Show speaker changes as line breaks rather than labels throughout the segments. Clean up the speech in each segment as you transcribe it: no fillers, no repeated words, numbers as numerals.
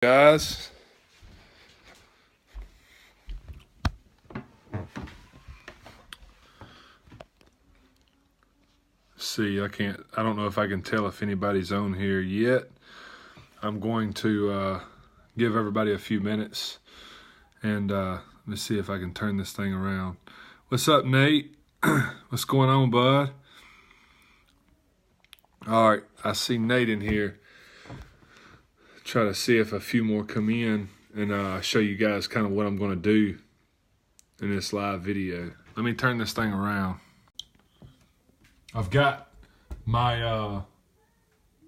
Guys, see, I don't know if I can tell if anybody's on here yet. I'm going to give everybody a few minutes and let's see if I can turn this thing around. What's up, Nate? What's going on, bud? All right, I see Nate in here. Try to see if a few more come in and show you guys kind of what I'm going to do in this live video. Let me turn this thing around. I've got my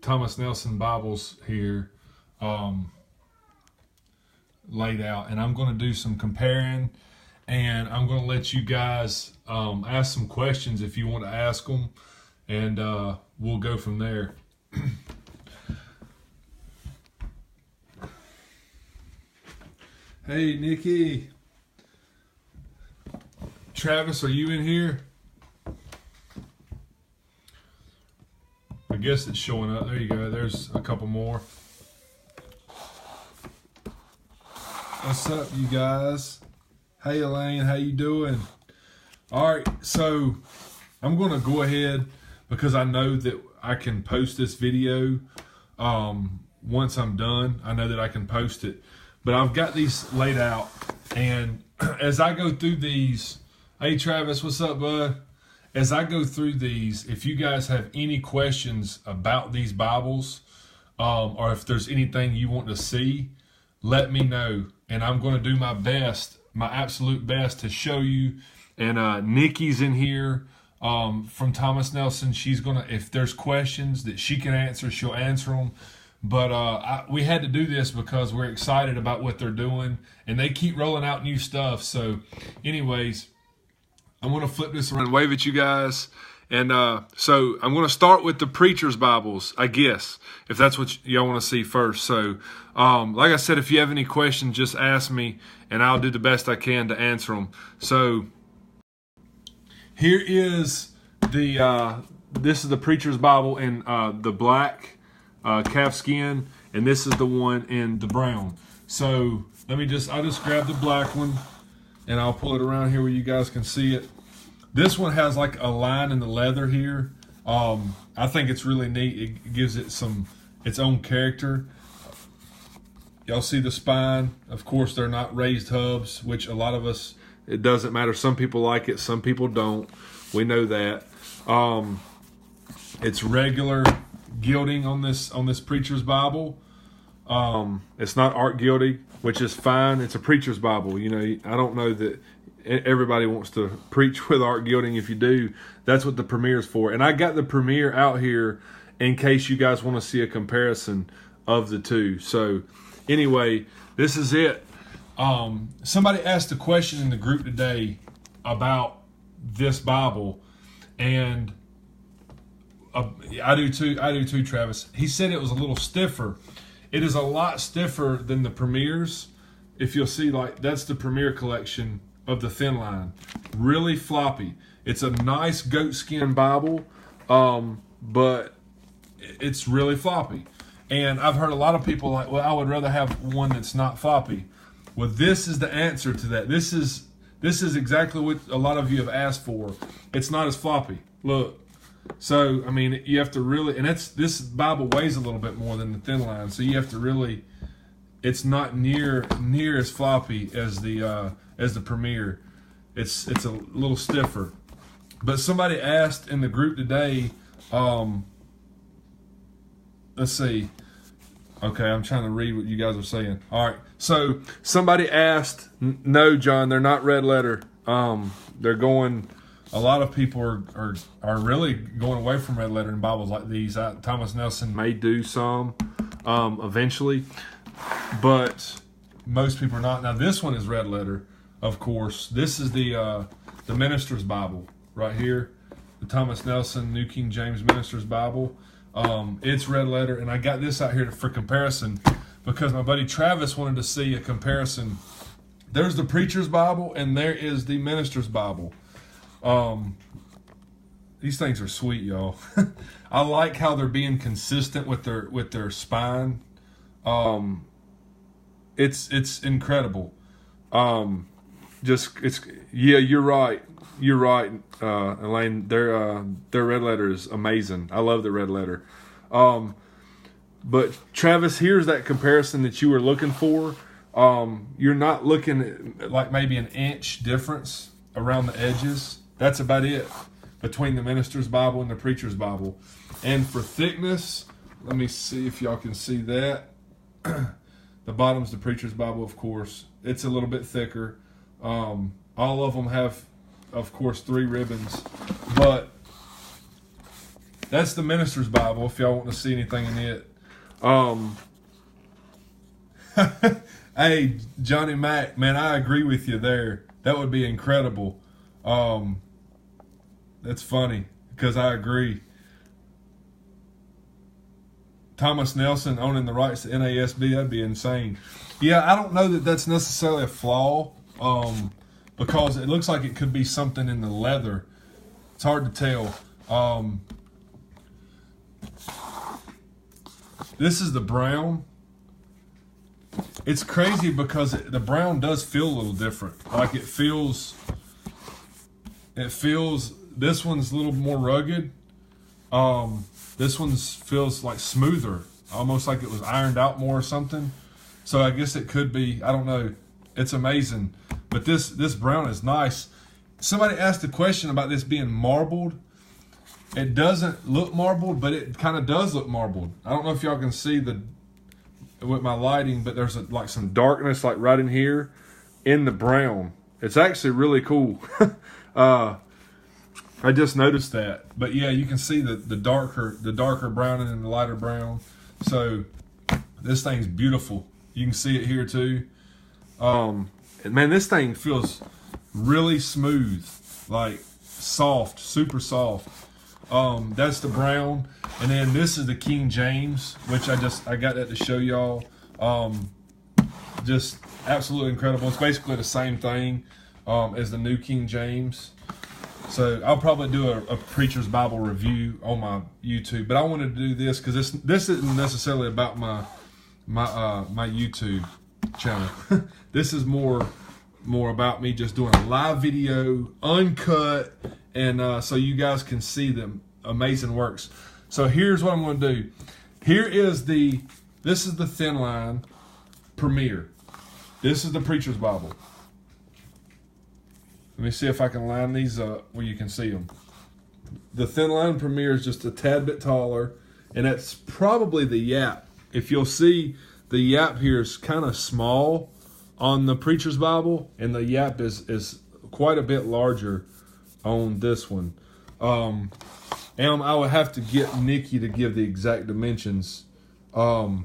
Thomas Nelson Bibles here laid out, and I'm going to do some comparing, and I'm going to let you guys ask some questions if you want to ask them, and we'll go from there. Hey, Nikki. Travis, are you in here? I guess it's showing up. There you go. There's a couple more. What's up, you guys? Hey, Elaine. How you doing? All right. So I'm going to go ahead because I know that I can post this video once I'm done. I know that I can post it. But I've got these laid out, and as I go through these, hey Travis, what's up, bud? As I go through these, if you guys have any questions about these Bibles, or if there's anything you want to see, let me know, and I'm going to do my best, my absolute best to show you. And Nikki's in here from Thomas Nelson. She's gonna, if there's questions that she can answer, she'll answer them. But we had to do this because we're excited about what they're doing, and they keep rolling out new stuff. So anyways, I'm going to flip this around and wave at you guys. And so I'm going to start with the preacher's Bibles, I guess, if that's what y'all want to see first. So like I said, if you have any questions, just ask me, and I'll do the best I can to answer them. So here is this is the preacher's Bible in the black calf skin, and this is the one in the brown. So I'll just grab the black one and I'll pull it around here where you guys can see it. This one has like a line in the leather here. I think it's really neat. It gives it its own character. Y'all see the spine. Of course, they're not raised hubs, which a lot of us, it doesn't matter. Some people like it, some people don't. We know that. It's regular gilding on this preacher's Bible. It's not art gilding, which is fine. It's a preacher's Bible. You know, I don't know that everybody wants to preach with art gilding. If you do, that's what the Premier's for. And I got the Premier out here in case you guys want to see a comparison of the two. So anyway, this is it. Somebody asked a question in the group today about this Bible, and I do too, Travis. He said it was a little stiffer. It is a lot stiffer than the Premier's. If you'll see, like, that's the Premier collection of the thin line. Really floppy. It's a nice goatskin Bible, but it's really floppy. And I've heard a lot of people like, well, I would rather have one that's not floppy. Well, this is the answer to that. This is exactly what a lot of you have asked for. It's not as floppy. Look. So, I mean, you have to really, and this Bible weighs a little bit more than the thin line, so you have to really, it's not near as floppy as the Premier. It's a little stiffer. But somebody asked in the group today, let's see. Okay, I'm trying to read what you guys are saying. All right, so somebody asked, no, John, they're not red letter. They're going. A lot of people are really going away from red letter in Bibles like these. Thomas Nelson may do some eventually, but most people are not. Now this one is red letter, of course. This is the Minister's Bible right here, the Thomas Nelson New King James Minister's Bible. It's red letter, and I got this out here for comparison because my buddy Travis wanted to see a comparison. There's the Preacher's Bible, and there is the Minister's Bible. These things are sweet, y'all. I like how they're being consistent with their spine. it's incredible. Yeah, you're right. You're right, Elaine. Their red letter is amazing. I love the red letter. But Travis, here's that comparison that you were looking for. You're not looking at like maybe an inch difference around the edges. That's about it between the minister's Bible and the preacher's Bible. And for thickness, let me see if y'all can see that. The bottom's the preacher's Bible, of course. It's a little bit thicker. All of them have, of course, 3 ribbons. But that's the minister's Bible if y'all want to see anything in it. Hey, Johnny Mac, man, I agree with you there. That would be incredible. That's funny because I agree. Thomas Nelson owning the rights to NASB, that'd be insane. Yeah, I don't know that that's necessarily a flaw, because it looks like it could be something in the leather. It's hard to tell. This is the brown. It's crazy because the brown does feel a little different. Like it feels, this one's a little more rugged. This one feels like smoother, almost like it was ironed out more or something. So I guess it could be, I don't know. It's amazing. But this brown is nice. Somebody asked a question about this being marbled. It doesn't look marbled, but it kind of does look marbled. I don't know if y'all can see with my lighting, but there's like some darkness like right in here in the brown. It's actually really cool. I just noticed that. But yeah, you can see the darker brown and the lighter brown. So this thing's beautiful. You can see it here too. And man, this thing feels really smooth, like soft, super soft. That's the brown. And then this is the King James, which I got that to show y'all. Just absolutely incredible. It's basically the same thing as the New King James. So I'll probably do a Preacher's Bible review on my YouTube, but I wanted to do this because this isn't necessarily about my YouTube channel. This is more about me just doing a live video, uncut, and so you guys can see the amazing works. So here's what I'm going to do. This is the Thin Line Premier. This is the Preacher's Bible. Let me see if I can line these up where you can see them. The Thin Line Premier is just a tad bit taller, and that's probably the Yap. If you'll see, the Yap here is kind of small on the Preacher's Bible, and the Yap is quite a bit larger on this one. And I would have to get Nikki to give the exact dimensions of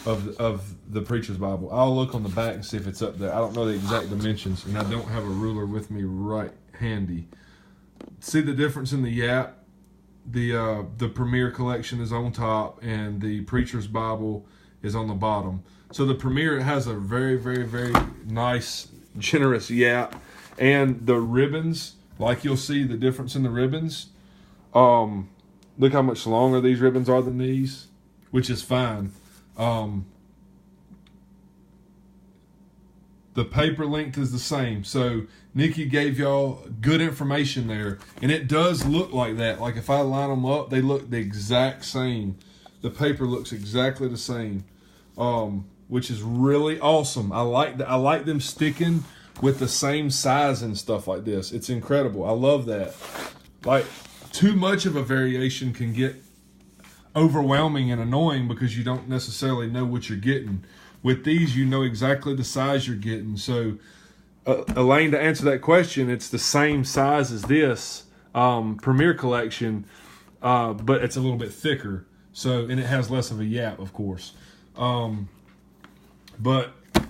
the Preacher's Bible. I'll look on the back and see if it's up there. I don't know the exact dimensions, and I don't have a ruler with me right handy. See the difference in the Yap? The Premier collection is on top, and the Preacher's Bible is on the bottom. So the Premier has a very, very, very nice, generous Yap, and the ribbons, like you'll see the difference in the ribbons. Look how much longer these ribbons are than these, which is fine. The paper length is the same. So Nikki gave y'all good information there, and it does look like that. Like if I line them up, they look the exact same. The paper looks exactly the same, which is really awesome. I like them sticking with the same size and stuff like this. It's incredible. I love that. Like, too much of a variation can get overwhelming and annoying because you don't necessarily know what you're getting. With these, you know exactly the size you're getting. So, Elaine, to answer that question, it's the same size as this Premier collection, but it's a little bit thicker. So, and it has less of a Yap, of course. But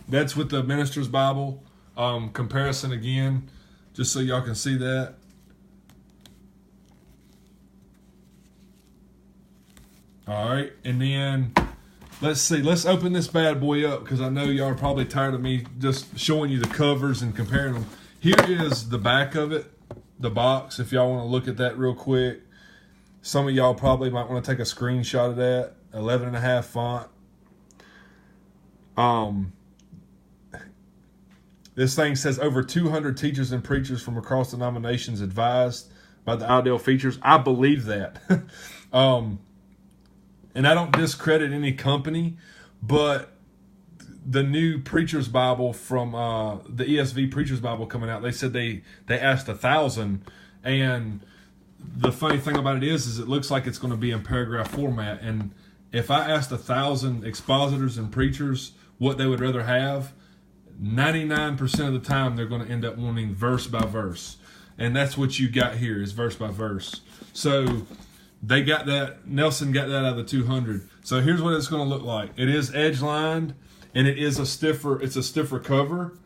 that's with the Minister's Bible. Comparison again, just so y'all can see that. All right, and then let's see. Let's open this bad boy up because I know y'all are probably tired of me just showing you the covers and comparing them. Here is the back of it, the box, if y'all want to look at that real quick. Some of y'all probably might want to take a screenshot of that. 11.5 font. This thing says over 200 teachers and preachers from across denominations advised by the ideal features. I believe that. And I don't discredit any company, but the new Preacher's Bible from the ESV Preacher's Bible coming out, they said they asked 1,000, and the funny thing about it is it looks like it's going to be in paragraph format. And if I asked 1,000 expositors and preachers what they would rather have, 99% of the time they're going to end up wanting verse by verse. And that's what you got here is verse by verse. So they got that, Nelson got that out of the 200. So here's what it's going to look like. It is edge lined, and it's a stiffer cover.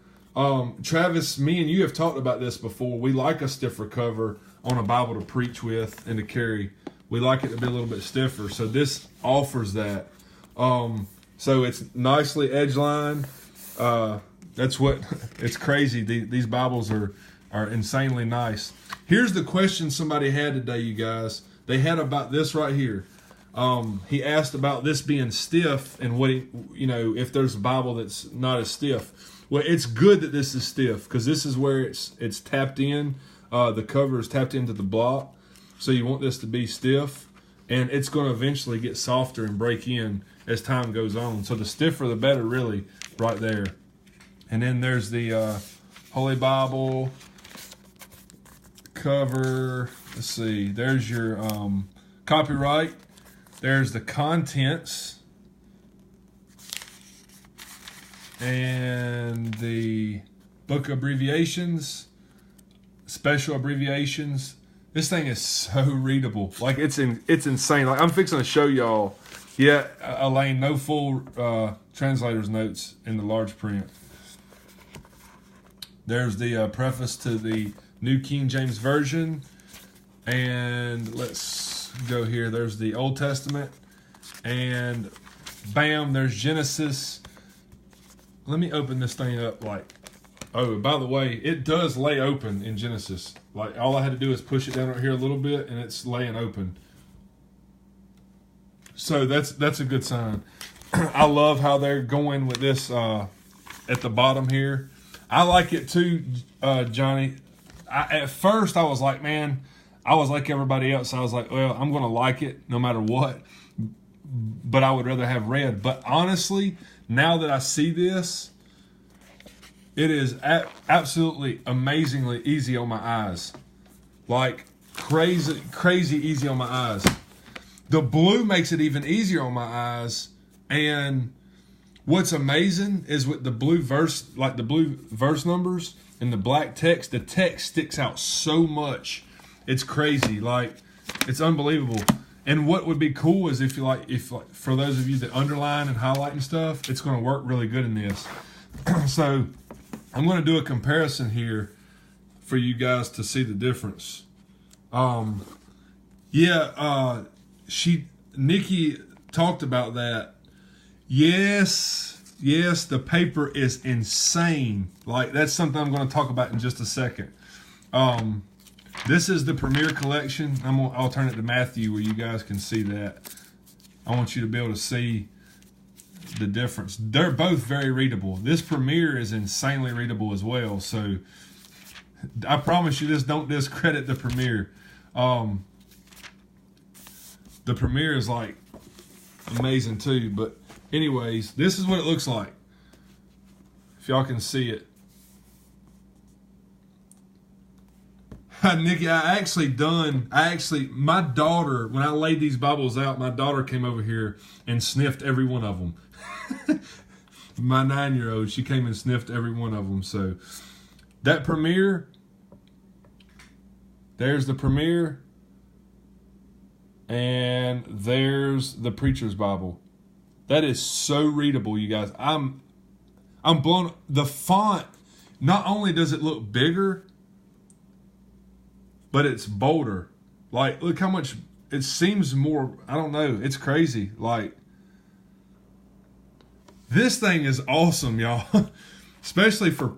Travis, me and you have talked about this before. We like a stiffer cover on a Bible to preach with and to carry. We like it to be a little bit stiffer. So this offers that. So it's nicely edge lined. That's what, it's crazy. These Bibles are insanely nice. Here's the question somebody had today, you guys. They had about this right here. He asked about this being stiff and what if there's a Bible that's not as stiff. Well, it's good that this is stiff because this is where it's tapped in. The cover is tapped into the block. So you want this to be stiff, and it's going to eventually get softer and break in as time goes on. So the stiffer the better, really, right there. And then there's the Holy Bible cover. Let's see. There's your copyright. There's the contents. And the book abbreviations, special abbreviations. This thing is so readable. Like it's insane. Like I'm fixing to show y'all. Yeah, Elaine, no full translator's notes in the large print. There's the preface to the New King James Version. And let's go here. There's the Old Testament. And bam, there's Genesis. Let me open this thing up oh, by the way, it does lay open in Genesis. Like all I had to do is push it down right here a little bit and it's laying open. So that's a good sign. I love how they're going with this at the bottom here. I like it too, Johnny. At first I was like, man, I was like everybody else. I was like, well, I'm going to like it no matter what. But I would rather have red. But honestly, now that I see this, it is absolutely amazingly easy on my eyes. Like crazy easy on my eyes. The blue makes it even easier on my eyes. And what's amazing is with the blue verse, like the blue verse numbers and the black text, the text sticks out so much. It's crazy. Like it's unbelievable. And what would be cool is if for those of you that underline and highlight and stuff, it's going to work really good in this. So I'm going to do a comparison here for you guys to see the difference. Nikki talked about that. Yes, the paper is insane. Like that's something I'm going to talk about in just a second. This is the Premier Collection. I'll turn it to Matthew where you guys can see that. I want you to be able to see the difference. They're both very readable. This Premier is insanely readable as well. So I promise you this, don't discredit the Premier. The Premier is like amazing too. But anyways, this is what it looks like. If y'all can see it. Nikki, my daughter, when I laid these Bibles out, my daughter came over here and sniffed every one of them. My 9-year-old, she came and sniffed every one of them. So that Premier, there's the Premier, and there's the Preacher's Bible. That is so readable, you guys. I'm blown. The font, not only does it look bigger, but it's bolder. Like, look how much, it seems more, I don't know, it's crazy. Like, this thing is awesome, y'all. Especially for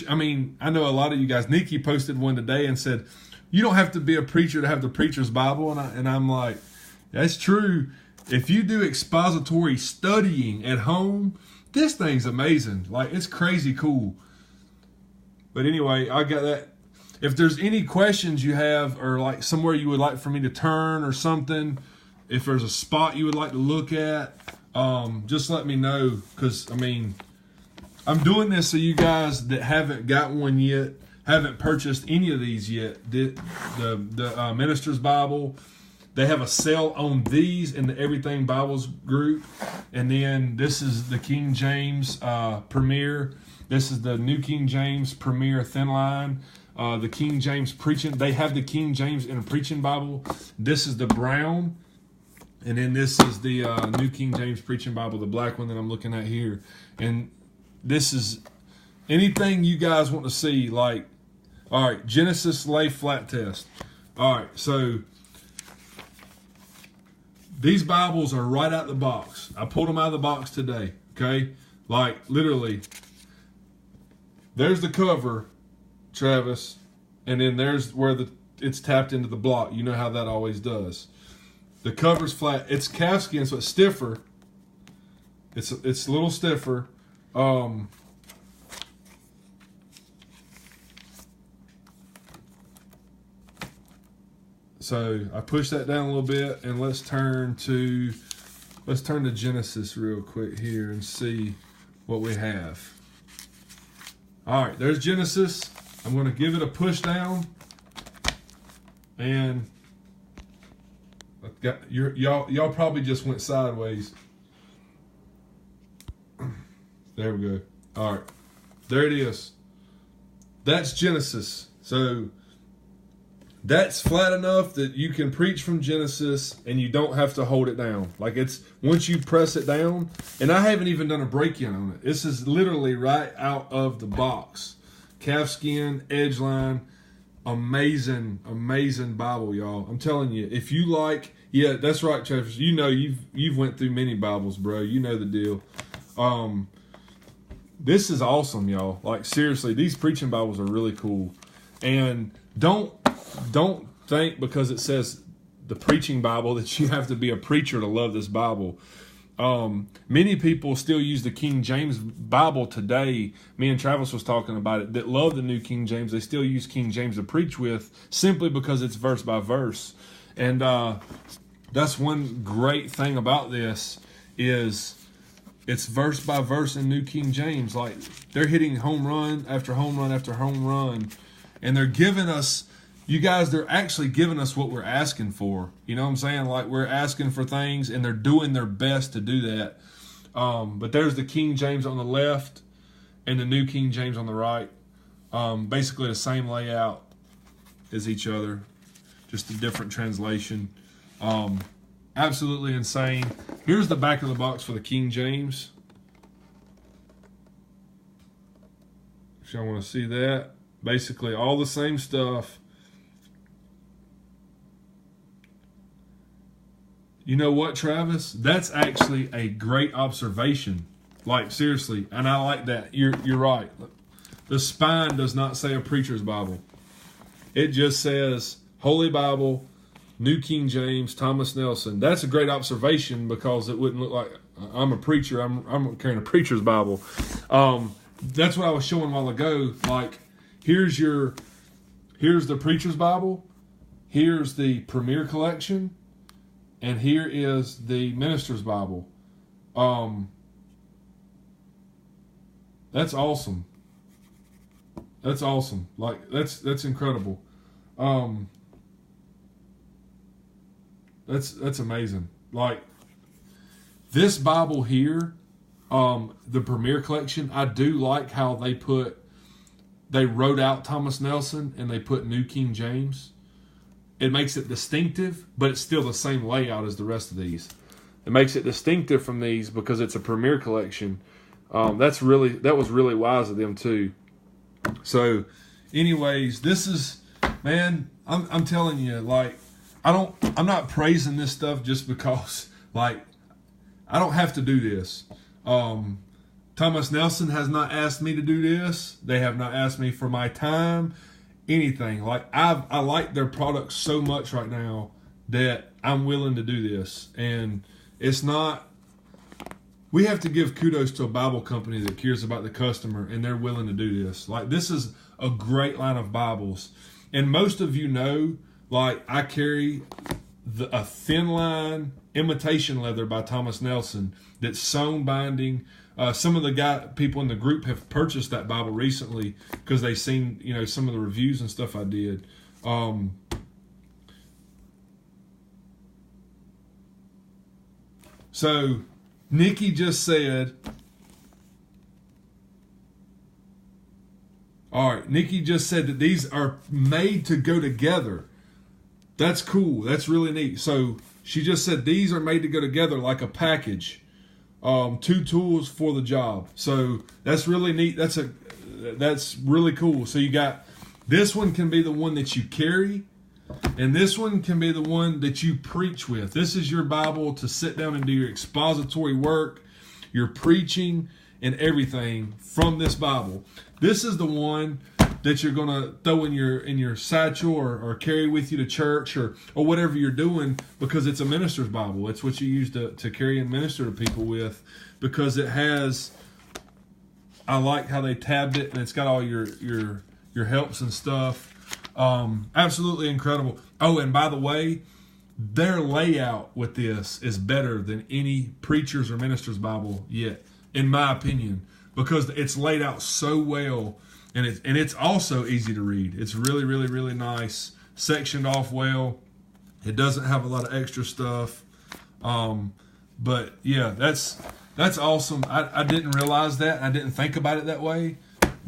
I mean, I know a lot of you guys, Nikki posted one today and said, you don't have to be a preacher to have the Preacher's Bible. And I'm like, that's true. If you do expository studying at home, this thing's amazing. Like, it's crazy cool. But anyway, I got that. If there's any questions you have, or like somewhere you would like for me to turn or something, if there's a spot you would like to look at, just let me know. Because, I mean, I'm doing this so you guys that haven't got one yet, haven't purchased any of these yet, the Minister's Bible, they have a sale on these in the Everything Bibles group. And then this is the King James Premier. This is the New King James Premier Thin Line. The King James Preaching. They have the King James in a Preaching Bible. This is the brown. And then this is the New King James Preaching Bible, the black one that I'm looking at here. And this is anything you guys want to see. Like, all right, Genesis lay flat test. All right, so these Bibles are right out the box. I pulled them out of the box today, okay? Like, literally, there's the cover, Travis, and then there's where it's tapped into the block. You know how that always does. The cover's flat. It's calfskin, so it's stiffer. It's a little stiffer. So I push that down a little bit, and let's turn to Genesis real quick here and see what we have. All right, there's Genesis. I'm going to give it a push down, and y'all probably just went sideways. There we go. All right, there it is. That's Genesis. So that's flat enough that you can preach from Genesis and you don't have to hold it down. Like, it's once you press it down, and I haven't even done a break-in on it. This is literally right out of the box. Calfskin, edge line, amazing Bible, y'all. I'm telling you, if you like, yeah, that's right, Travis. You know, you've went through many Bibles, bro. You know the deal. This is awesome, y'all. Like, seriously, these preaching Bibles are really cool. And don't think because it says the preaching Bible that you have to be a preacher to love this Bible. Many people still use the King James Bible today. Me and Travis was talking about it, that love the New King James. They still use King James to preach with simply because it's verse by verse. And that's one great thing about this is it's verse by verse in New King James. Like, they're hitting home run after home run after home run. And they're giving us, you guys, they're actually giving us what we're asking for. You know what I'm saying? Like, we're asking for things, and they're doing their best to do that. But there's the King James on the left and the New King James on the right. Basically the same layout as each other, just a different translation. Absolutely insane. Here's the back of the box for the King James. If y'all want to see that. Basically all the same stuff. You know what, Travis? That's actually a great observation. Like, seriously, and I like that. You're right. The spine does not say a preacher's Bible. It just says Holy Bible, New King James, Thomas Nelson. That's a great observation because it wouldn't look like I'm a preacher. I'm carrying a preacher's Bible. That's what I was showing a while ago. Like, here's the preacher's Bible. Here's the Premier Collection. And here is the Minister's Bible. That's awesome. That's awesome. Like, that's incredible. That's amazing. Like, this Bible here, the Premier Collection, I do like how they wrote out Thomas Nelson and they put New King James. It makes it distinctive, but it's still the same layout as the rest of these. It makes it distinctive from these because it's a Premier Collection. That was really wise of them too. So, anyways, this is, man, I'm telling you, like, I'm not praising this stuff just because, like, I don't have to do this. Thomas Nelson has not asked me to do this. They have not asked me for my time. Anything. Like, I like their products so much right now that I'm willing to do this. And it's not we have to give kudos to a Bible company that cares about the customer, and they're willing to do this. Like, this is a great line of Bibles. And most of you know, like, I carry a thin line imitation leather by Thomas Nelson that's sewn binding. Some of the people in the group have purchased that Bible recently because they've seen, some of the reviews and stuff I did. So Nikki just said, all right, Nikki just said that these are made to go together. That's cool. That's really neat. So she just said these are made to go together like a package. 2 tools for the job. So that's really neat. That's really cool. So you got, this one can be the one that you carry, and this one can be the one that you preach with. This is your Bible to sit down and do your expository work, your preaching, and everything from this Bible. This is the one that you're going to throw in your satchel or carry with you to church or whatever you're doing, because it's a minister's Bible. It's what you use to carry and minister to people with, because it has, I like how they tabbed it, and it's got all your helps and stuff. Absolutely incredible. Oh, and by the way, their layout with this is better than any preacher's or minister's Bible yet, in my opinion, because it's laid out so well, and it's also easy to read. It's really, really, really nice, sectioned off well. It doesn't have a lot of extra stuff, but yeah, that's awesome. I didn't realize that. I didn't think about it that way.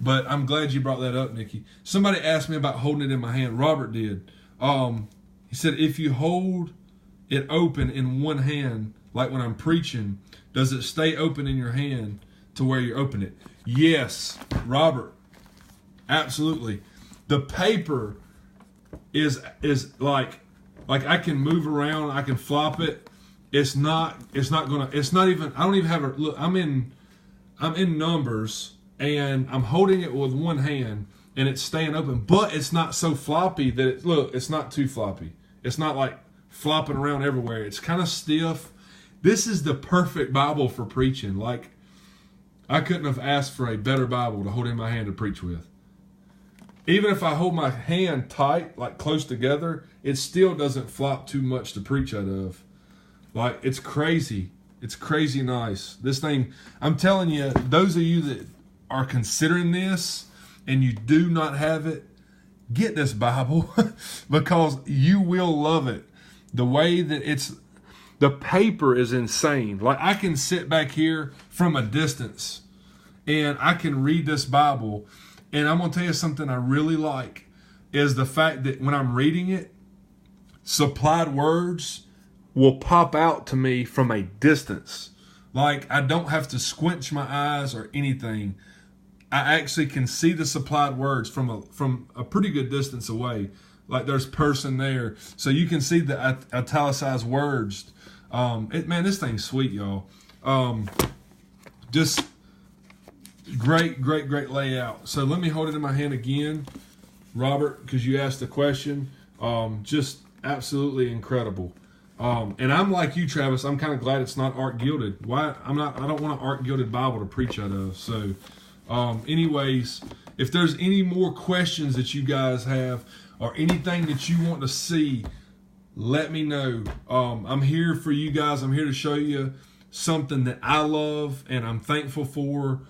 But I'm glad you brought that up, Nikki. Somebody asked me about holding it in my hand. Robert did. He said, if you hold it open in one hand, like when I'm preaching, does it stay open in your hand to where you open it? Yes, Robert. Absolutely. The paper is like I can move around. I can flop it. It's not even, I don't even have a, look, I'm in Numbers, and I'm holding it with one hand, and it's staying open, but it's not so floppy that it's not too floppy. It's not like flopping around everywhere. It's kind of stiff. This is the perfect Bible for preaching. Like, I couldn't have asked for a better Bible to hold in my hand to preach with. Even if I hold my hand tight, like close together, it still doesn't flop too much to preach out of. Like, it's crazy. It's crazy nice. This thing, I'm telling you, those of you that are considering this and you do not have it, get this Bible because you will love it. The way that the paper is insane. Like, I can sit back here from a distance and I can read this Bible, and I'm going to tell you something I really like is the fact that when I'm reading it, supplied words will pop out to me from a distance. Like, I don't have to squinch my eyes or anything. I actually can see the supplied words from a pretty good distance away. Like, there's person there. So you can see the italicized words. Man, this thing's sweet, y'all. Just great layout. So let me hold it in my hand again, Robert, because you asked the question. Just absolutely incredible. And I'm like you, Travis. I'm kind of glad it's not art gilded. Why? I don't want an art gilded Bible to preach out of. So, anyways, if there's any more questions that you guys have or anything that you want to see, let me know. I'm here for you guys. I'm here to show you something that I love and I'm thankful for.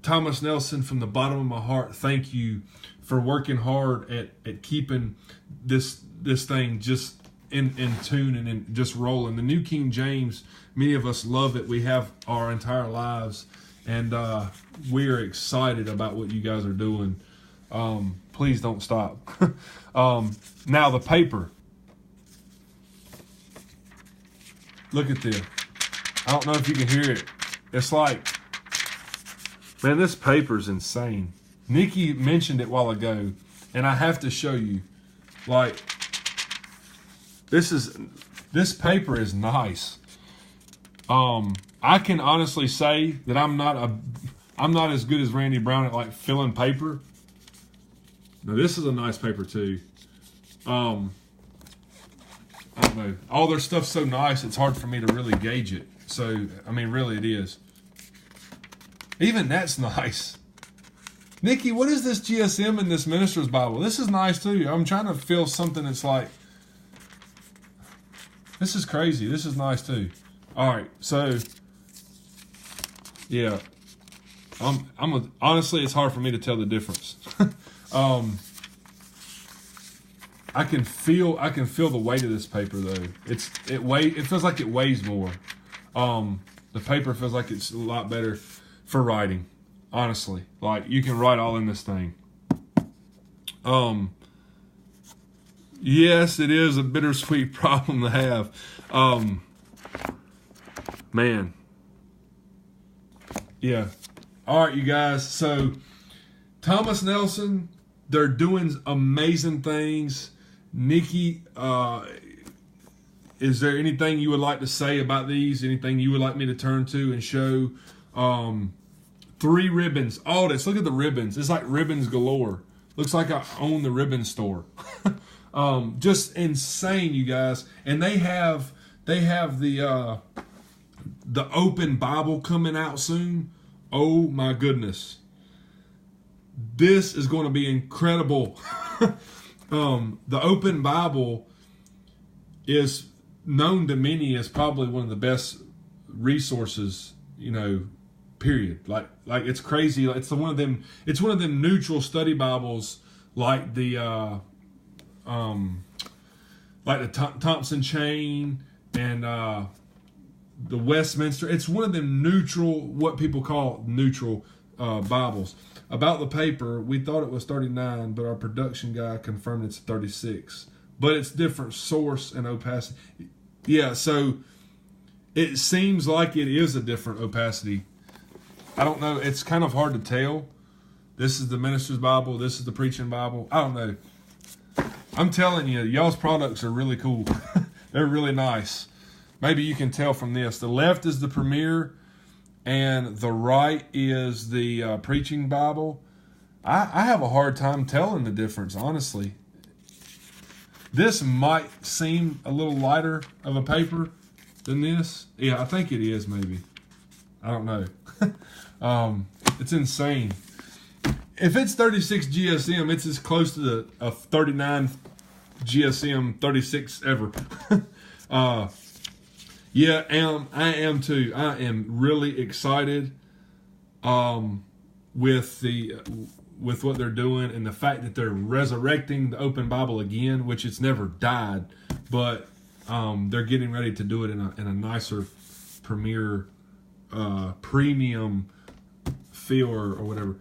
Thomas Nelson, from the bottom of my heart, thank you for working hard at keeping this thing just in tune and just rolling. The New King James, many of us love it. We have our entire lives, and we are excited about what you guys are doing. Please don't stop. Now the paper. Look at this. I don't know if you can hear it. It's like, man, this paper's insane. Nikki mentioned it a while ago, and I have to show you. Like, this paper is nice. I can honestly say that I'm not as good as Randy Brown at like filling paper. Now this is a nice paper too. I don't know. All their stuff's so nice, it's hard for me to really gauge it. So, I mean, really it is. Even that's nice. Nikki, what is this GSM in this Minister's Bible? This is nice too. I'm trying to feel something that's like, this is crazy. This is nice too. All right, so yeah, honestly, it's hard for me to tell the difference. I can feel the weight of this paper though. It feels like it weighs more. The paper feels like it's a lot better for writing. Honestly, like you can write all in this thing. Yes, it is a bittersweet problem to have. Man. Yeah. All right, you guys. So Thomas Nelson, they're doing amazing things. Nikki, is there anything you would like to say about these? Anything you would like me to turn to and show? 3 ribbons. Oh, this. Look at the ribbons. It's like ribbons galore. Looks like I own the ribbon store. Just insane, you guys. And they have the open Bible coming out soon. Oh my goodness. This is going to be incredible. The open Bible is known to many as probably one of the best resources, period. Like it's crazy. It's one of them neutral study Bibles like the Thompson Chain and the Westminster. It's one of them neutral, what people call neutral Bibles. About the paper, we thought it was 39, but our production guy confirmed it's 36. But it's different source and opacity. Yeah, so it seems like it is a different opacity. I don't know. It's kind of hard to tell. This is the Minister's Bible. This is the Preaching Bible. I don't know. I'm telling you, y'all's products are really cool. They're really nice. Maybe you can tell from this. The left is the Premier, and the right is the Preaching Bible. I have a hard time telling the difference, honestly. This might seem a little lighter of a paper than this. Yeah, I think it is, maybe. I don't know. It's insane. If it's 36 GSM, it's as close to a 39 GSM 36 ever. Yeah, I am too. I am really excited with what they're doing and the fact that they're resurrecting the Open Bible again, which it's never died, but they're getting ready to do it in a nicer, premier, premium feel or whatever.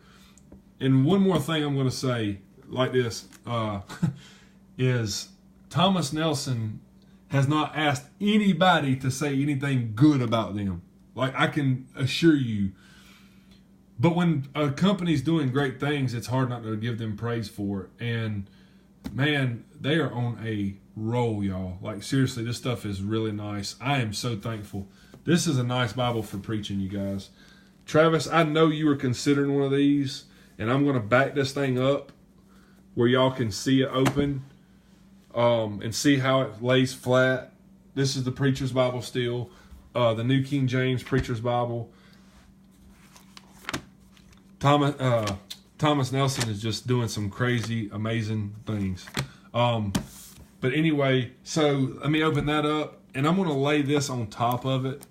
And one more thing I'm going to say like this is Thomas Nelson has not asked anybody to say anything good about them. Like, I can assure you. But when a company's doing great things, it's hard not to give them praise for it. And, man, they are on a roll, y'all. Like, seriously, this stuff is really nice. I am so thankful. This is a nice Bible for preaching, you guys. Travis, I know you were considering one of these, and I'm going to back this thing up where y'all can see it open and see how it lays flat. This is the Preacher's Bible still, the New King James Preacher's Bible. Thomas Nelson is just doing some crazy, amazing things. But anyway, so let me open that up, and I'm going to lay this on top of it.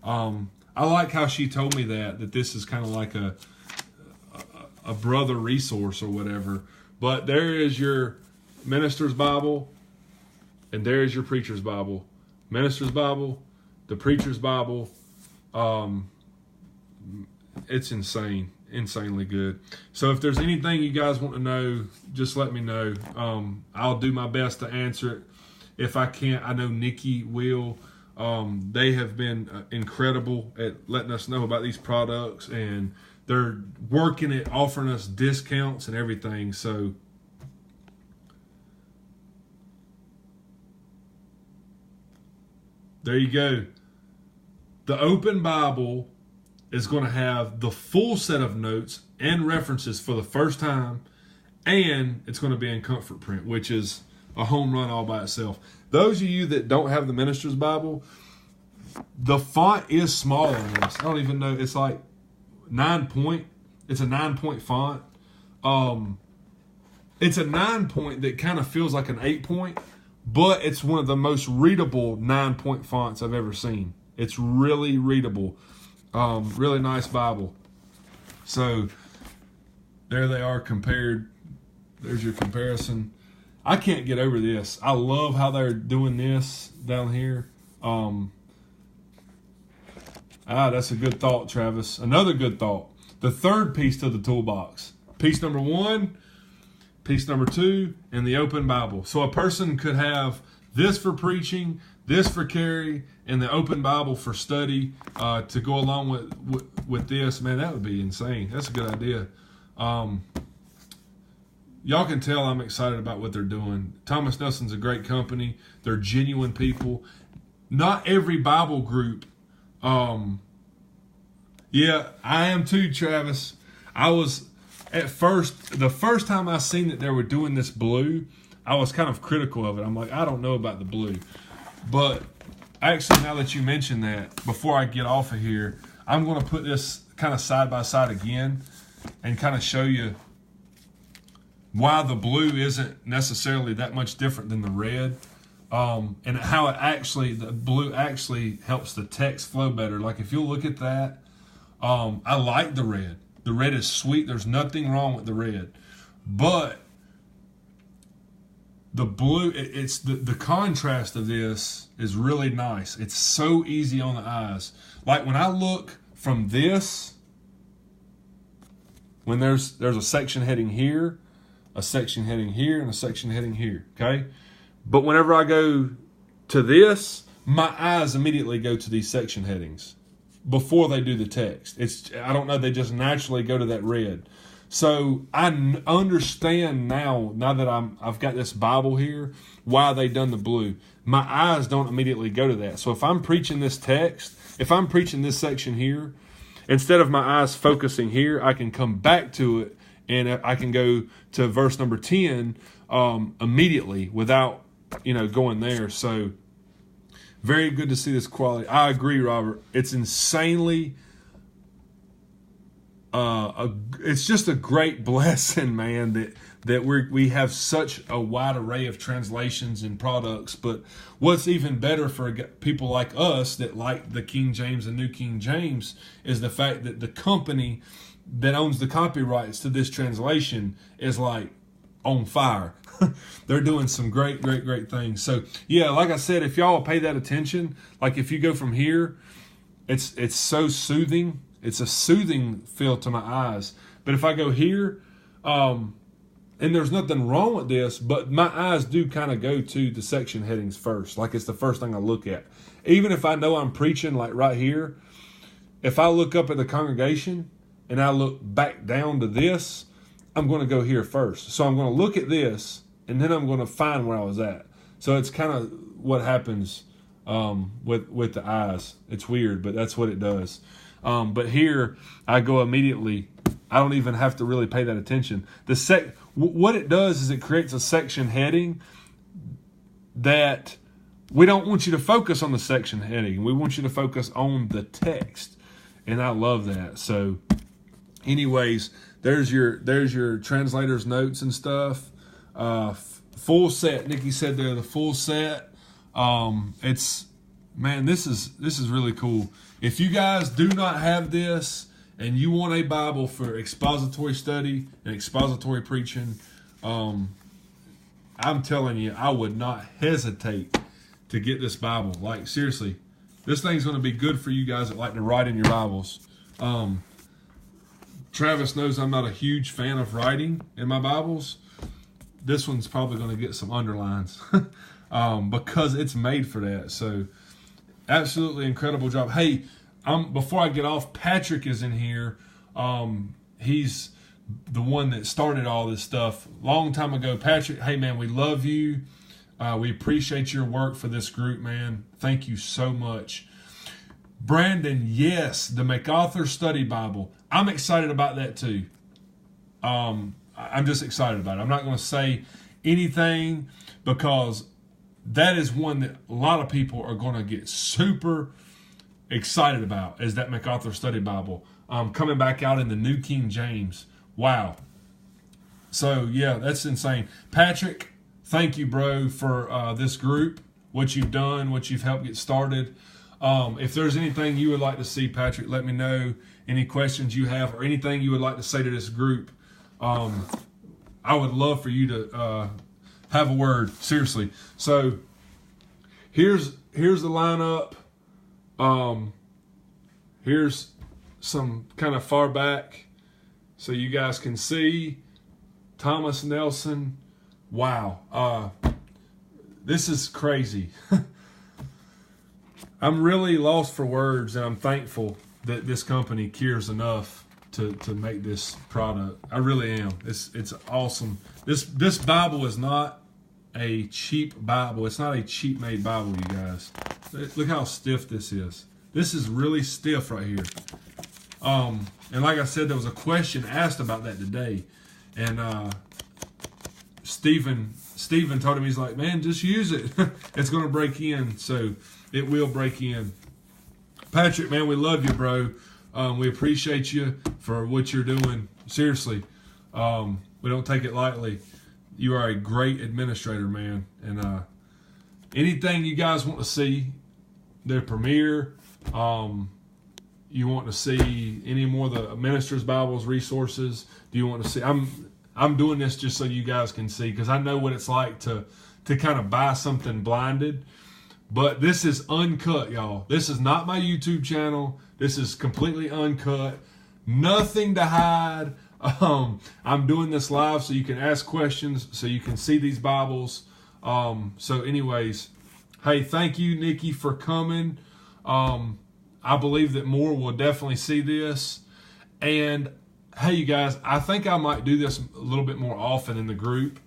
I like how she told me that this is kind of like a brother resource or whatever. But there is your Minister's Bible, and there is your Preacher's Bible. Minister's Bible, the Preacher's Bible. It's insane. Insanely good. So if there's anything you guys want to know, just let me know. I'll do my best to answer it. If I can't, I know Nikki will. They have been incredible at letting us know about these products, and they're working at offering us discounts and everything. So there you go. The Open Bible is going to have the full set of notes and references for the first time, and it's going to be in comfort print, which is a home run all by itself. Those of you that don't have the Minister's Bible, The font is small on this. I don't even know. It's like 9 point. It's a 9 point font. It's a 9 point that kind of feels like an 8 point, but it's one of the most readable 9 point fonts I've ever seen. It's really readable. Really nice Bible. So there they are compared. There's your comparison. I can't get over this. I love how they're doing this down here. That's a good thought, Travis. Another good thought. The third piece to the toolbox. Piece number 1, piece number 2, and the open Bible. So a person could have this for preaching, this for carry, and the open Bible for study to go along with this. Man, that would be insane. That's a good idea. Y'all can tell I'm excited about what they're doing. Thomas Nelson's a great company. They're genuine people. Not every Bible group. Yeah, I am too, Travis. I was at first, the first time I seen that they were doing this blue, I was kind of critical of it. I'm like, I don't know about the blue. But actually, now that you mention that, before I get off of here, I'm going to put this kind of side by side again and kind of show you why the blue isn't necessarily that much different than the red, and how the blue actually helps the text flow better. Like if you look at that, I like the red. The red is sweet. There's nothing wrong with the red, but the blue, it's the contrast of this is really nice. It's so easy on the eyes. Like when I look from this, when there's a section heading here, a section heading here, and a section heading here, okay? But whenever I go to this, my eyes immediately go to these section headings before they do the text. I don't know, they just naturally go to that red. So I understand now that I've got this Bible here, why they done the blue. My eyes don't immediately go to that. So if I'm preaching this text, if I'm preaching this section here, instead of my eyes focusing here, I can come back to it and I can go to verse number 10 immediately without, going there. So very good to see this quality. I agree, Robert. It's insanely, it's just a great blessing, man, that we have such a wide array of translations and products. But what's even better for people like us that like the King James and New King James is the fact that the company that owns the copyrights to this translation is like on fire. They're doing some great things. So yeah, like I said, if y'all pay that attention, like if you go from here, it's so soothing. It's a soothing feel to my eyes. But if I go here, and there's nothing wrong with this, but my eyes do kind of go to the section headings first. Like it's the first thing I look at. Even if I know I'm preaching like right here, if I look up at the congregation and I look back down to this, I'm going to go here first. So I'm going to look at this, and then I'm going to find where I was at. So it's kind of what happens with the eyes. It's weird, but that's what it does. But here, I go immediately. I don't even have to really pay that attention. What it does is it creates a section heading that we don't want you to focus on the section heading. We want you to focus on the text, and I love that. So anyways, there's your translator's notes and stuff. Full set. Nikki said they're the full set. This is really cool. If you guys do not have this and you want a Bible for expository study and expository preaching, I'm telling you, I would not hesitate to get this Bible. Like seriously, this thing's going to be good for you guys that like to write in your Bibles. Travis knows I'm not a huge fan of writing in my Bibles. This one's probably going to get some underlines because it's made for that. So absolutely incredible job. Hey, before I get off, Patrick is in here. He's the one that started all this stuff long time ago. Patrick, hey man, we love you. We appreciate your work for this group, man. Thank you so much. Brandon, yes, the MacArthur Study Bible. I'm excited about that too. I'm just excited about it. I'm not going to say anything because that is one that a lot of people are going to get super excited about is that MacArthur Study Bible coming back out in the New King James. Wow. So, yeah, that's insane. Patrick, thank you, bro, for this group, what you've done, what you've helped get started. If there's anything you would like to see, Patrick, let me know. Any questions you have or anything you would like to say to this group. I would love for you to have a word, seriously. So here's the lineup. Here's some kind of far back so you guys can see. Thomas Nelson. Wow. This is crazy. I'm really lost for words, and I'm thankful that this company cares enough to make this product. I really am. It's awesome. This Bible is not a cheap Bible. It's not a cheap made Bible, you guys. Look how stiff this is. This is really stiff right here. And like I said, there was a question asked about that today, and Stephen told him, he's like, man, just use it. It's going to break in, so it will break in. Patrick, man, we love you, bro. We appreciate you for what you're doing. Seriously, we don't take it lightly. You are a great administrator, man. And anything you guys want to see, their premiere, you want to see any more of the Ministers' Bibles resources? Do you want to see? I'm doing this just so you guys can see, because I know what it's like to kind of buy something blinded. But this is uncut, y'all. This is not my YouTube channel. This is completely uncut. Nothing to hide. I'm doing this live so you can ask questions, so you can see these Bibles. So anyways, hey, thank you, Nikki, for coming. I believe that more will definitely see this. And hey, you guys, I think I might do this a little bit more often in the group.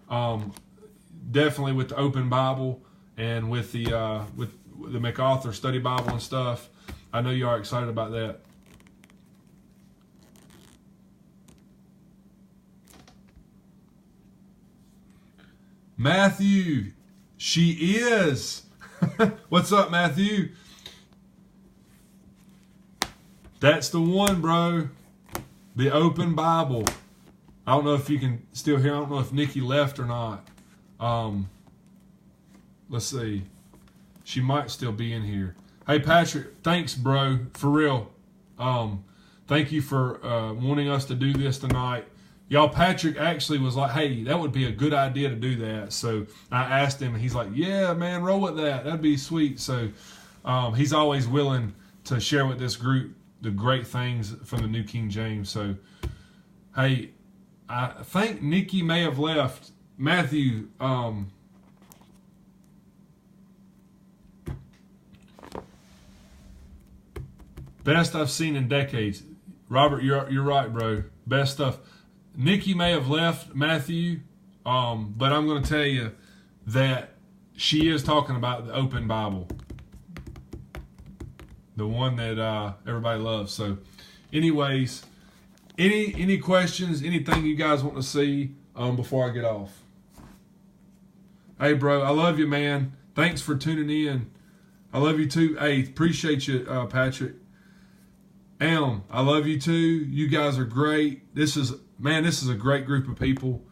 Definitely with the Open Bible and with the MacArthur Study Bible and stuff. I know you are excited about that. Matthew, she is. What's up, Matthew? That's the one, bro. The Open Bible. I don't know if you can still hear. I don't know if Nikki left or not. Let's see. She might still be in here. Hey, Patrick, thanks, bro. For real. Thank you for wanting us to do this tonight. Y'all, Patrick actually was like, hey, that would be a good idea to do that. So I asked him, and he's like, yeah, man, roll with that. That'd be sweet. So he's always willing to share with this group the great things from the New King James. So, hey, I think Nikki may have left. Matthew, best I've seen in decades. Robert, you're right, bro. Best stuff. Nikki may have left, Matthew, but I'm going to tell you that she is talking about the Open Bible, the one that everybody loves. So, anyways, any questions, anything you guys want to see before I get off? Hey, bro, I love you, man. Thanks for tuning in. I love you too. Hey, appreciate you, Patrick. I love you too. You guys are great. This is a great group of people.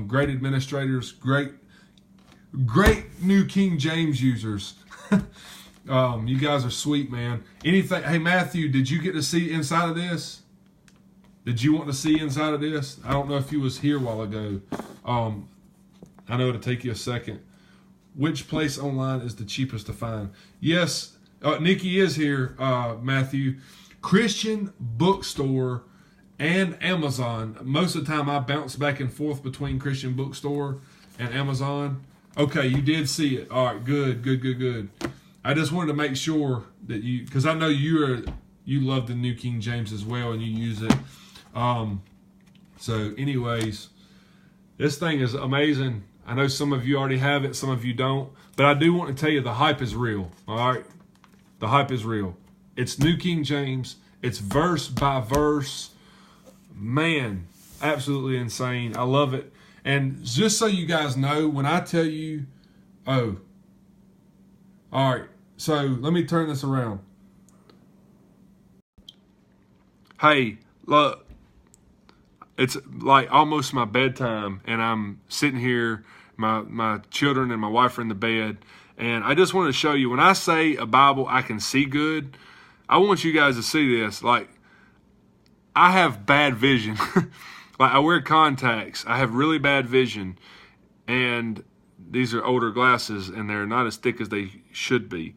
Great administrators, great New King James users. You guys are sweet, man. Anything? Hey, Matthew, did you get to see inside of this? Did you want to see inside of this? I don't know if you was here a while ago. I know it'll take you a second. Which place online is the cheapest to find? Yes, Nikki is here, Matthew. Christian bookstore and Amazon. Most of the time I bounce back and forth between Christian bookstore and Amazon. Okay, you did see it. All right, good. I just wanted to make sure that you, because I know you love the New King James as well and you use it. So anyways, this thing is amazing. I know some of you already have it, some of you don't, but I do want to tell you the hype is real. All right, the hype is real. It's New King James. It's verse by verse. Man, absolutely insane. I love it. And just so you guys know, when I tell you, all right, so let me turn this around. Hey, look, it's like almost my bedtime, and I'm sitting here, my children and my wife are in the bed, and I just want to show you, when I say a Bible I can see good, I want you guys to see this. Like, I have bad vision. Like, I wear contacts. I have really bad vision, and these are older glasses, and they're not as thick as they should be.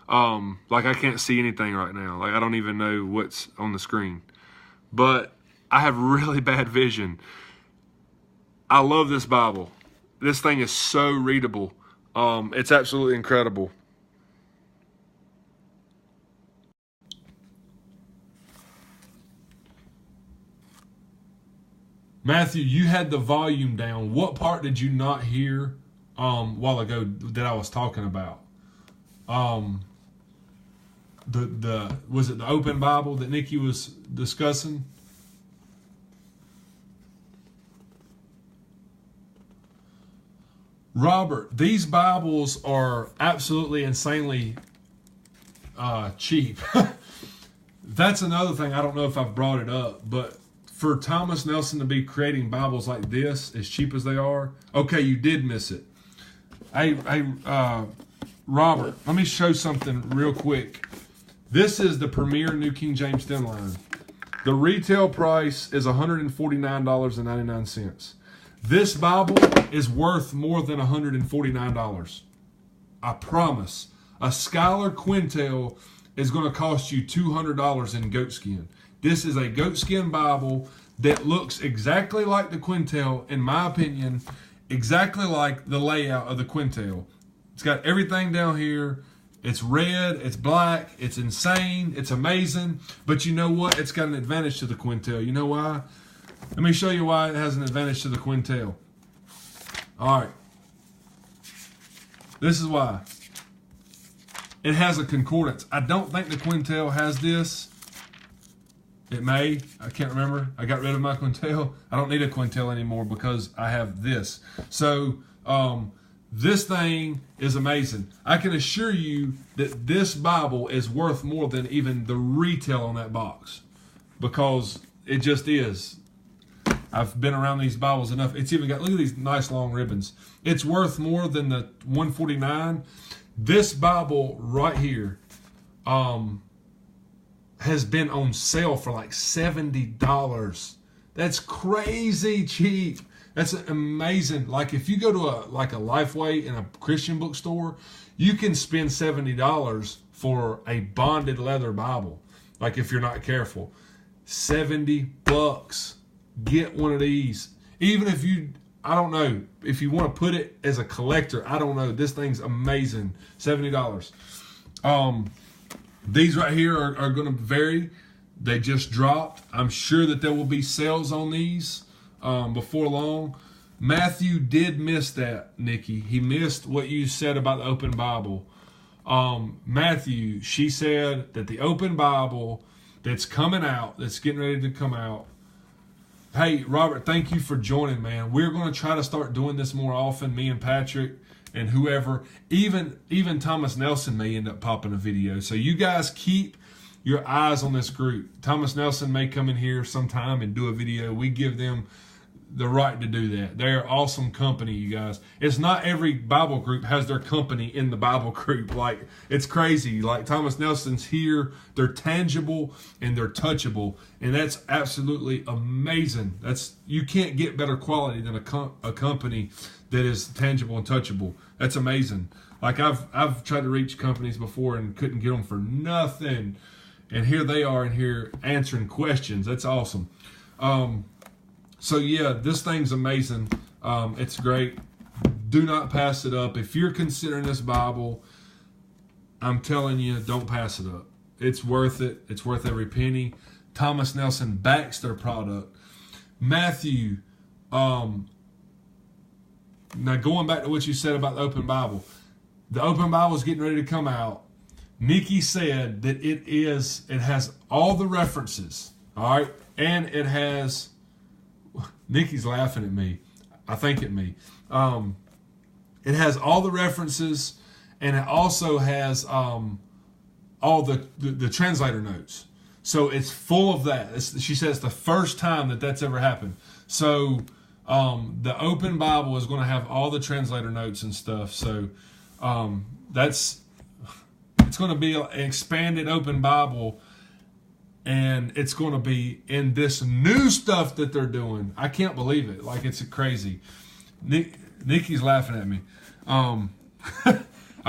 Like, I can't see anything right now. Like, I don't even know what's on the screen. But I have really bad vision. I love this Bible. This thing is so readable. It's absolutely incredible. Matthew, you had the volume down. What part did you not hear a while ago that I was talking about? Was it the open Bible that Nikki was discussing? Robert, these Bibles are absolutely insanely cheap. That's another thing. I don't know if I've brought it up, but for Thomas Nelson to be creating Bibles like this, as cheap as they are, okay, you did miss it. Hey, Robert, let me show something real quick. This is the Premier New King James Thin Line. The retail price is $149.99. This Bible is worth more than $149. I promise. A Scholar Quintel is going to cost you $200 in goatskin. This is a goatskin Bible that looks exactly like the Quintel, in my opinion, exactly like the layout of the Quintel. It's got everything down here. It's red, it's black, it's insane, it's amazing. But you know what? It's got an advantage to the Quintel. You know why? Let me show you why it has an advantage to the Quintel. All right. This is why. It has a concordance. I don't think the Quintel has this. It may. I can't remember. I got rid of my Quintel. I don't need a Quintel anymore because I have this. So, this thing is amazing. I can assure you that this Bible is worth more than even the retail on that box, because it just is. I've been around these Bibles enough. It's even got, look at these nice long ribbons. It's worth more than the $149. This Bible right here has been on sale for like $70. That's crazy cheap. That's amazing. Like, if you go to a Lifeway in a Christian bookstore, you can spend $70 for a bonded leather Bible. Like, if you're not careful, $70. Get one of these. Even if you, I don't know, if you want to put it as a collector, I don't know. This thing's amazing. $70. These right here are going to vary. They just dropped. I'm sure that there will be sales on these before long. Matthew did miss that, Nikki. He missed what you said about the open Bible. Matthew, she said that the open Bible that's coming out, that's getting ready to come out. Hey, Robert, thank you for joining, man. We're going to try to start doing this more often, me and Patrick and whoever. Even Thomas Nelson may end up popping a video. So you guys keep your eyes on this group. Thomas Nelson may come in here sometime and do a video. We give them the right to do that. They're awesome company, you guys. It's not every Bible group has their company in the Bible group. Like, it's crazy. Like, Thomas Nelson's here. They're tangible and they're touchable, and that's absolutely amazing. You can't get better quality than a company that is tangible and touchable. That's amazing. Like, I've tried to reach companies before and couldn't get them for nothing, and here they are in here answering questions. That's awesome. So yeah, this thing's amazing. It's great. Do not pass it up. If you're considering this Bible, I'm telling you, don't pass it up. It's worth it. It's worth every penny. Thomas Nelson backs their product. Matthew, now going back to what you said about the open Bible. The open Bible is getting ready to come out. Nikki said that it has all the references. All right. And it has, Nikki's laughing at me. I think at me. It has all the references, and it also has all the translator notes. So it's full of that. She says it's the first time that that's ever happened. So the open Bible is going to have all the translator notes and stuff. So it's going to be an expanded open Bible, and it's going to be in this new stuff that they're doing. I can't believe it. Like, it's crazy. Nikki's laughing at me. I'm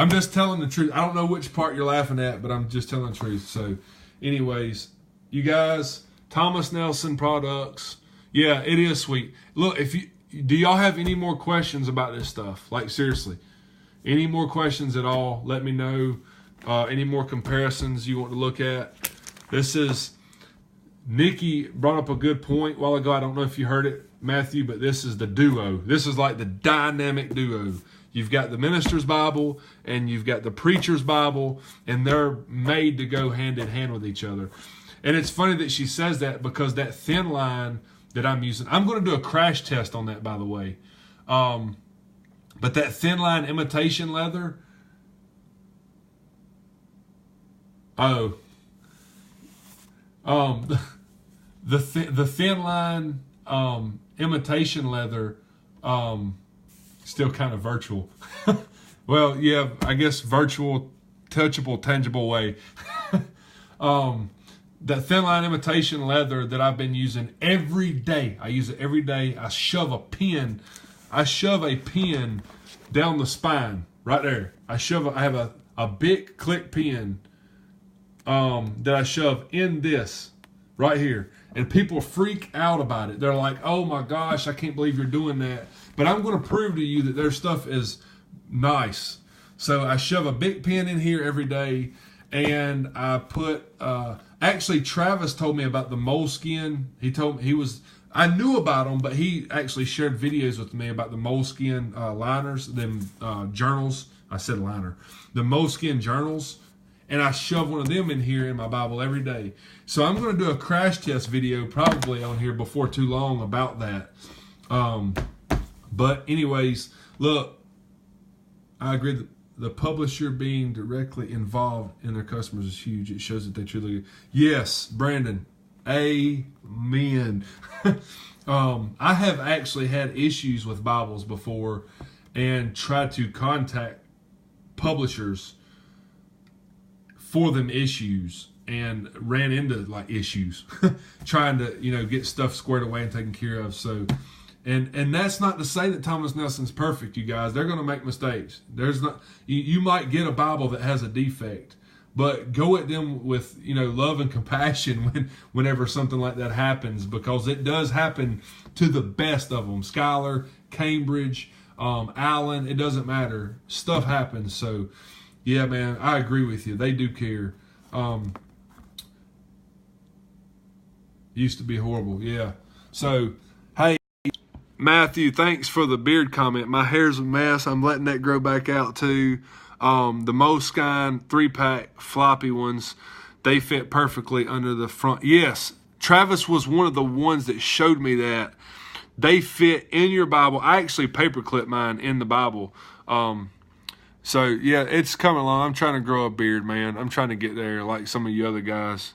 just telling the truth. I don't know which part you're laughing at, but I'm just telling the truth. So, anyways, you guys, Thomas Nelson Products. Yeah, it is sweet. Look, do y'all have any more questions about this stuff? Like, seriously, any more questions at all? Let me know. Any more comparisons you want to look at? This is, Nikki brought up a good point a while ago. I don't know if you heard it, Matthew, but this is the duo. This is like the dynamic duo. You've got the minister's Bible and you've got the preacher's Bible, and they're made to go hand in hand with each other. And it's funny that she says that, because that thin line that I'm using, I'm going to do a crash test on that, by the way. But that thin line imitation leather, the thin line imitation leather, still kind of virtual. Well, yeah, I guess virtual, touchable, tangible way. That thin line imitation leather that I've been using every day. I use it every day. I shove a pin down the spine right there. I have a big click pin that I shove in this right here. And people freak out about it. They're like, oh my gosh, I can't believe you're doing that. But I'm going to prove to you that their stuff is nice. So I shove a big pin in here every day, and I put, actually Travis told me about the moleskin. I knew about them, but he actually shared videos with me about the moleskin liners, them journals. I said liner. The moleskin journals. And I shove one of them in here in my Bible every day. So I'm going to do a crash test video probably on here before too long about that. But anyways, look, I agree that the publisher being directly involved in their customers is huge. It shows that they truly... Yes, Brandon. Amen. I have actually had issues with Bibles before and tried to contact publishers for them issues, and ran into like issues trying to, get stuff squared away and taken care of. So, and that's not to say that Thomas Nelson's perfect, you guys. They're going to make mistakes. You might get a Bible that has a defect, but go at them with, love and compassion whenever something like that happens, because it does happen to the best of them. Schuyler, Cambridge, Allen, it doesn't matter. Stuff happens. So, yeah, man, I agree with you. They do care. Used to be horrible, yeah. So, hey, Matthew, thanks for the beard comment. My hair's a mess. I'm letting that grow back out too. The Moleskine 3-pack floppy ones, they fit perfectly under the front. Yes, Travis was one of the ones that showed me that. They fit in your Bible. I actually paperclip mine in the Bible. So, yeah, it's coming along. I'm trying to grow a beard, man. I'm trying to get there like some of you other guys.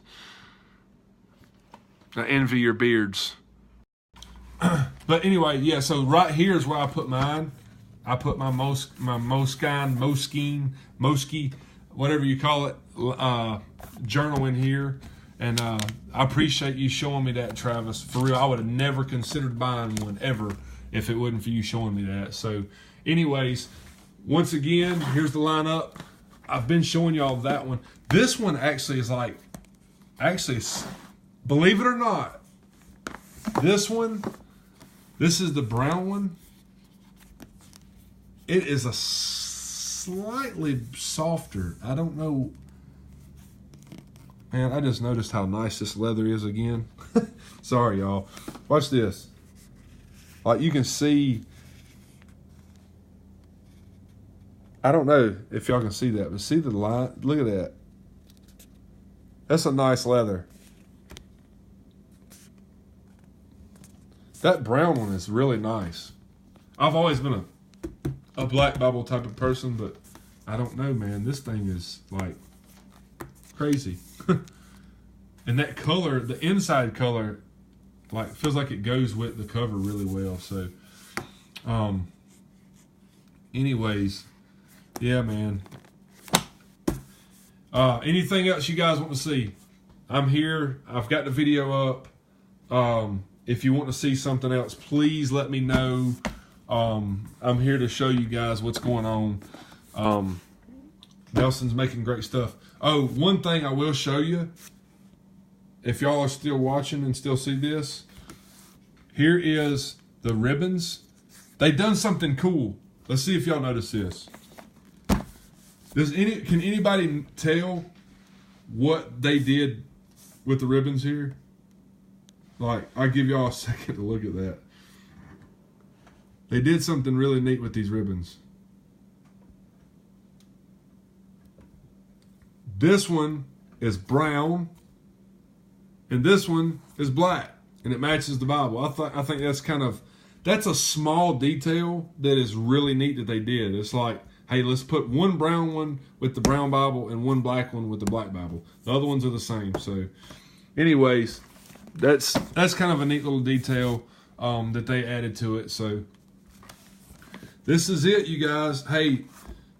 I envy your beards. But anyway, yeah, so right here is where I put mine. I put my Moleskine, whatever you call it, journal in here. And I appreciate you showing me that, Travis. For real, I would have never considered buying one ever if it wasn't for you showing me that. So, anyways... Once again, here's the lineup. I've been showing y'all that one. This one actually is believe it or not, this is the brown one. It is a slightly softer. I don't know. Man, I just noticed how nice this leather is again. Sorry, y'all. Watch this. Like, you can see... I don't know if y'all can see that, but see the line? Look at that. That's a nice leather. That brown one is really nice. I've always been a black Bible type of person, but I don't know, man. This thing is like crazy. And that color, the inside color, like feels like it goes with the cover really well. So, anyways, yeah, man. Anything else you guys want to see? I'm here. I've got the video up. If you want to see something else, please let me know. I'm here to show you guys what's going on. Nelson's making great stuff. Oh, one thing I will show you, if y'all are still watching and still see this, here is the ribbons. They done something cool. Let's see if y'all notice this. Can anybody tell what they did with the ribbons here? Like, I'll give y'all a second to look at that. They did something really neat with these ribbons. This one is brown, and this one is black, and it matches the Bible. I think that's a small detail that is really neat that they did. It's like, hey, let's put one brown one with the brown Bible and one black one with the black Bible. The other ones are the same. So, anyways, that's kind of a neat little detail that they added to it. So, this is it, you guys. Hey,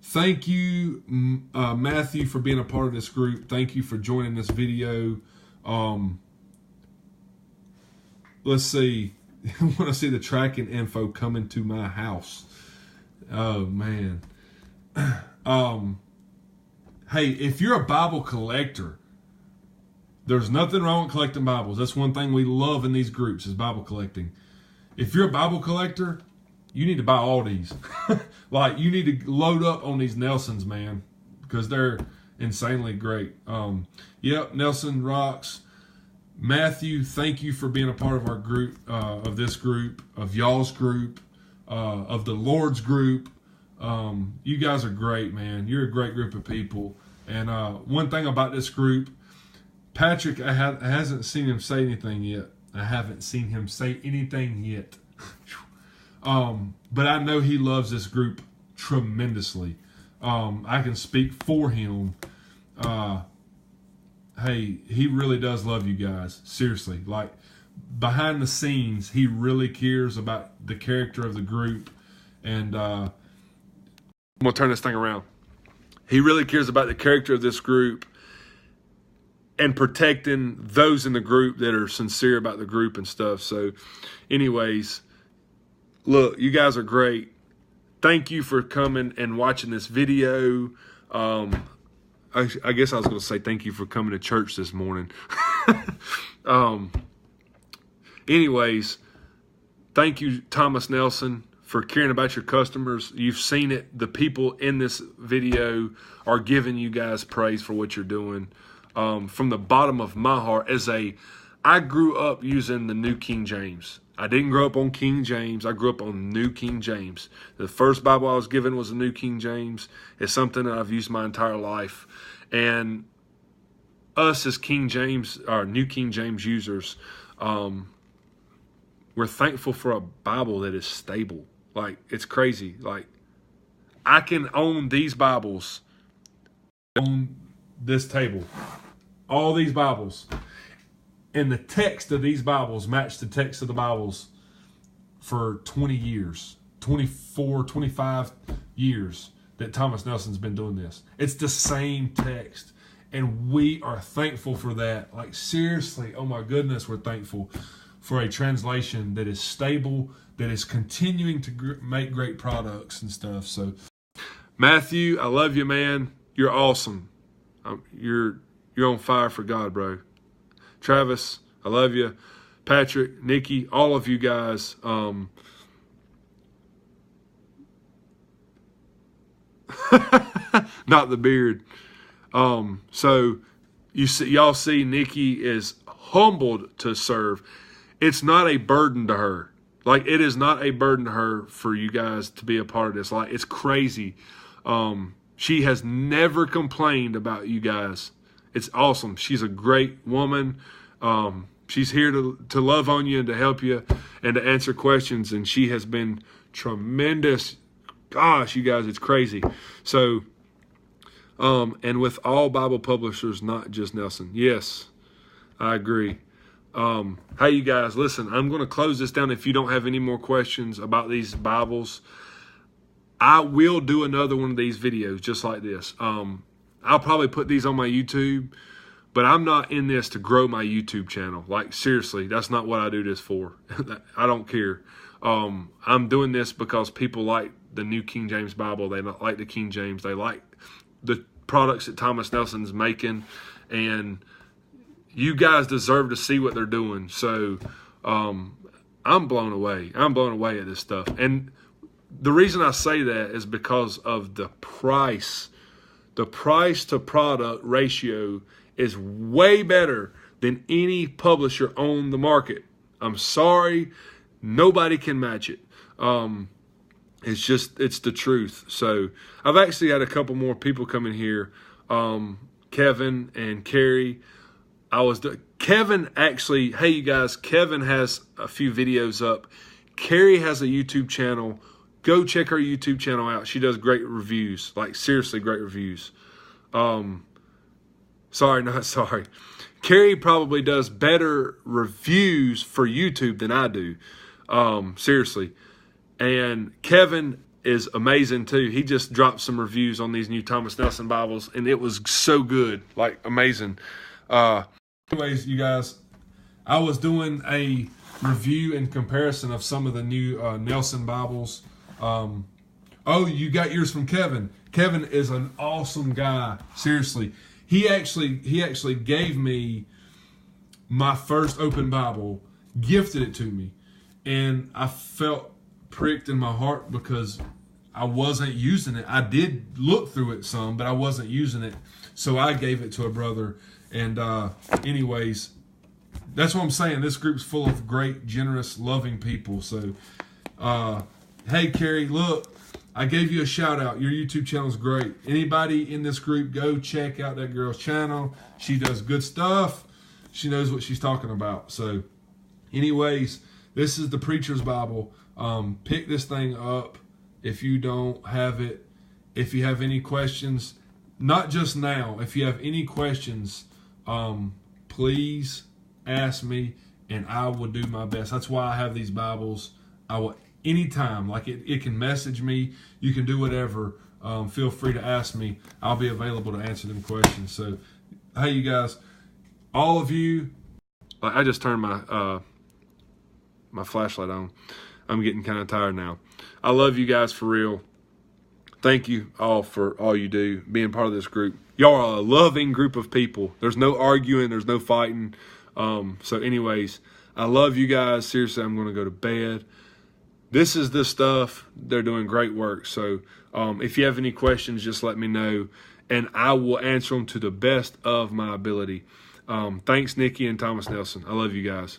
thank you, Matthew, for being a part of this group. Thank you for joining this video. Let's see. I want to see the tracking info coming to my house. Oh, man. Hey, if you're a Bible collector, there's nothing wrong with collecting Bibles. That's one thing we love in these groups is Bible collecting. If you're a Bible collector, you need to buy all these. Like, you need to load up on these Nelsons, man, because they're insanely great. Yep, Nelson rocks. Matthew, thank you for being a part of our group, of this group, of y'all's group, of the Lord's group. You guys are great, man. You're a great group of people. And one thing about this group, Patrick, I hasn't seen him say anything yet. I haven't seen him say anything yet. But I know he loves this group tremendously. I can speak for him. Hey, he really does love you guys. Seriously. Like, behind the scenes, he really cares about the character of the group. And I'm going to turn this thing around. He really cares about the character of this group and protecting those in the group that are sincere about the group and stuff. So, anyways, look, you guys are great. Thank you for coming and watching this video. I guess I was going to say thank you for coming to church this morning. Anyways, thank you, Thomas Nelson, for caring about your customers. You've seen it. The people in this video are giving you guys praise for what you're doing. From the bottom of my heart, I grew up using the New King James. I didn't grow up on King James. I grew up on New King James. The first Bible I was given was the New King James. It's something that I've used my entire life. And us as King James, or New King James users, we're thankful for a Bible that is stable. Like, it's crazy. Like, I can own these Bibles on this table. All these Bibles. And the text of these Bibles match the text of the Bibles for 20 years, 24, 25 years that Thomas Nelson's been doing this. It's the same text. And we are thankful for that. Like, seriously, oh my goodness, we're thankful for a translation that is stable, that is continuing to make great products and stuff. So, Matthew, I love you, man. You're awesome. You're on fire for God, bro. Travis, I love you. Patrick, Nikki, all of you guys. Not the beard. So y'all see Nikki is humbled to serve. It's not a burden to her. Like, it is not a burden to her for you guys to be a part of this. Like, it's crazy. She has never complained about you guys. It's awesome. She's a great woman. She's here to love on you and to help you and to answer questions. And she has been tremendous. Gosh, you guys, it's crazy. So, and with all Bible publishers, not just Nelson. Yes, I agree. Hey, you guys, listen, I'm going to close this down. If you don't have any more questions about these Bibles, I will do another one of these videos just like this. I'll probably put these on my YouTube, but I'm not in this to grow my YouTube channel. Like, seriously, that's not what I do this for. I don't care. I'm doing this because people like the New King James Bible. They like the King James. They like the products that Thomas Nelson's making, and you guys deserve to see what they're doing. So I'm blown away. I'm blown away at this stuff. And the reason I say that is because of the price. The price to product ratio is way better than any publisher on the market. I'm sorry, nobody can match it. It's the truth. So I've actually had a couple more people come in here. Kevin and Carrie. Kevin actually, hey you guys, Kevin has a few videos up. Carrie has a YouTube channel. Go check her YouTube channel out. She does great reviews, like seriously great reviews. Sorry. Carrie probably does better reviews for YouTube than I do. Seriously. And Kevin is amazing too. He just dropped some reviews on these new Thomas Nelson Bibles, and it was so good, like amazing. Anyways, you guys, I was doing a review and comparison of some of the new Nelson Bibles. Oh, you got yours from Kevin. Kevin is an awesome guy. Seriously, he actually gave me my first open Bible, gifted it to me, and I felt pricked in my heart because I wasn't using it. I did look through it some, but I wasn't using it, so I gave it to a brother. And anyways, that's what I'm saying. This group's full of great, generous, loving people. So, hey, Carrie, look, I gave you a shout out. Your YouTube channel is great. Anybody in this group, go check out that girl's channel. She does good stuff. She knows what she's talking about. So, anyways, this is the Preacher's Bible. Pick this thing up if you don't have it. If you have any questions, not just now, if you have any questions, please ask me and I will do my best. That's why I have these Bibles. I will anytime, like it can message me, you can do whatever. Feel free to ask me. I'll be available to answer them questions. So, hey, you guys, all of you, I just turned my my flashlight on. I'm getting kind of tired now. I love you guys for real. Thank you all for all you do, being part of this group. Y'all are a loving group of people. There's no arguing. There's no fighting. So anyways, I love you guys. Seriously, I'm going to go to bed. This is the stuff. They're doing great work. So if you have any questions, just let me know, and I will answer them to the best of my ability. Thanks, Nikki and Thomas Nelson. I love you guys.